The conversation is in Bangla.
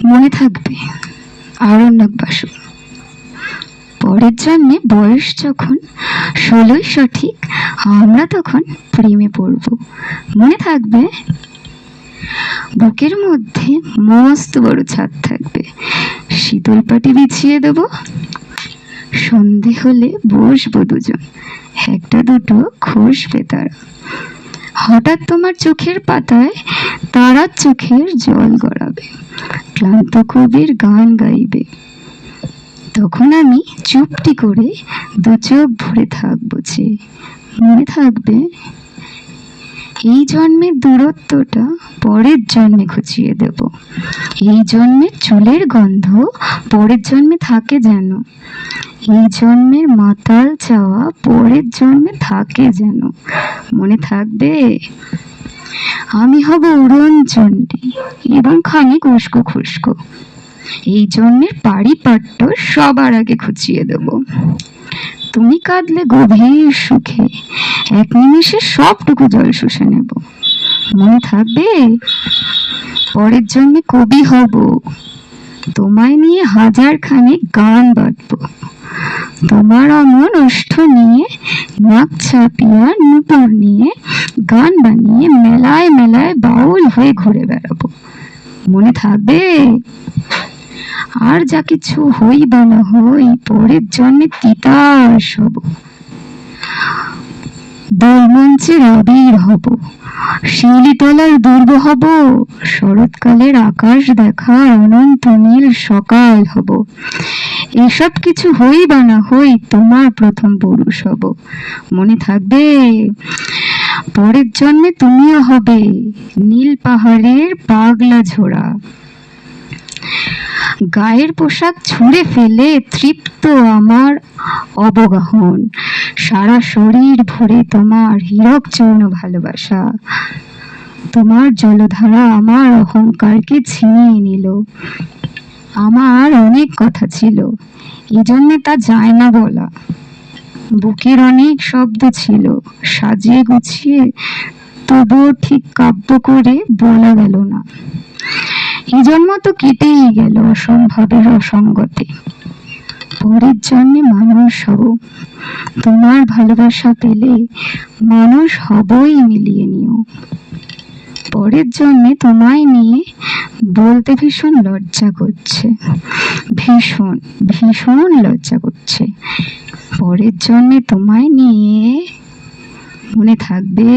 মনে থাকবে আরণ্যক বাসু। পরের জন্মে বয়স যখন 16ই সঠিক, আমরা তখন প্রেমে পড়ব। মনে থাকবে বুকের মধ্যে মস্ত বড় ছাদ থাকবে, শীতল পাটি বিছিয়ে দেব। সন্ধে হলে বসবো দুজন, একটা দুটো খসবে তারা। হঠাৎ তোমার চোখের পাতায় তারার চোখের জল গড়াবে, ক্লান্ত কবির গান গাইবে। তখন আমি চুপটি করে দু চোখ ভরে থাকবো যে। মনে থাকবে এই জন্মের দূরত্বটা পরের জন্মে ঘুচিয়ে দেব। এই জন্মের চুলের গন্ধ পরের জন্মে থাকে যেন। এই জন্মের মাতাল চাওয়া পরের জন্মে থাকে যেন। মনে থাকবে আমি হব উড়ন চণ্ডী এবং খানিক উস্কো খুস্কো। এই জন্মের পারিপাট্য সবার আগে খুঁচিয়ে দেব। তুমি কাঁদলে গভীর সুখে এক নিমিষে সবটুকু জল শুষে নেব। মনে থাকবে পরের জন্মে কবি হব, তোমায় নিয়ে হাজার খানেক গান বাঁধব। তোমার অমন ওষ্ঠ নিয়ে, নাক ছাপিয়া নুপুর নিয়ে, গান বানিয়ে মেলায় মেলায় বাউল হয়ে ঘুরে বেড়াবো। মনে থাকবে আর যা কিছু হই বা না হই, পরের জন্মে তিতাস হব, দোলমঞ্চের আবির হব, শিউলিতলার দুর্গ হব, শরৎকালের আকাশ দেখার অনন্ত নীল সকাল হব। এসব কিছু হই বা না হই, তোমার প্রথম পুরুষ হব। মনে থাকবে পরের জন্মে তুমিও হবে নীল পাহাড়ের পাগলা ঝোড়া। গায়ের পোশাক ছুঁড়ে ফেলে তৃপ্ত আমার অবগাহন, সারা শরীর ভরে তোমার হীরক চূর্ণ ভালোবাসা। তোমার জলধারা আমার অহংকারকে ছিনিয়ে নিল। আমার অনেক কথা ছিল, এজন্যে তা যায় না বলা। বুকের অনেক শব্দ ছিল, সাজিয়ে গুছিয়ে তবুও ঠিক কাব্য করে বলা গেল না। এই জন্ম তো কেটেই গেল অসম্ভবের অসঙ্গতে। পরের জন্মে মানুষ হব, তোমার ভালোবাসা পেলে মানুষ হবই মিলিয়ে নিও। পরের জন্মে তোমায় নিয়ে বলতে ভীষণ লজ্জা করছে, ভীষণ ভীষণ লজ্জা করছে। পরের জন্মে তোমায় নিয়ে। মনে থাকবে।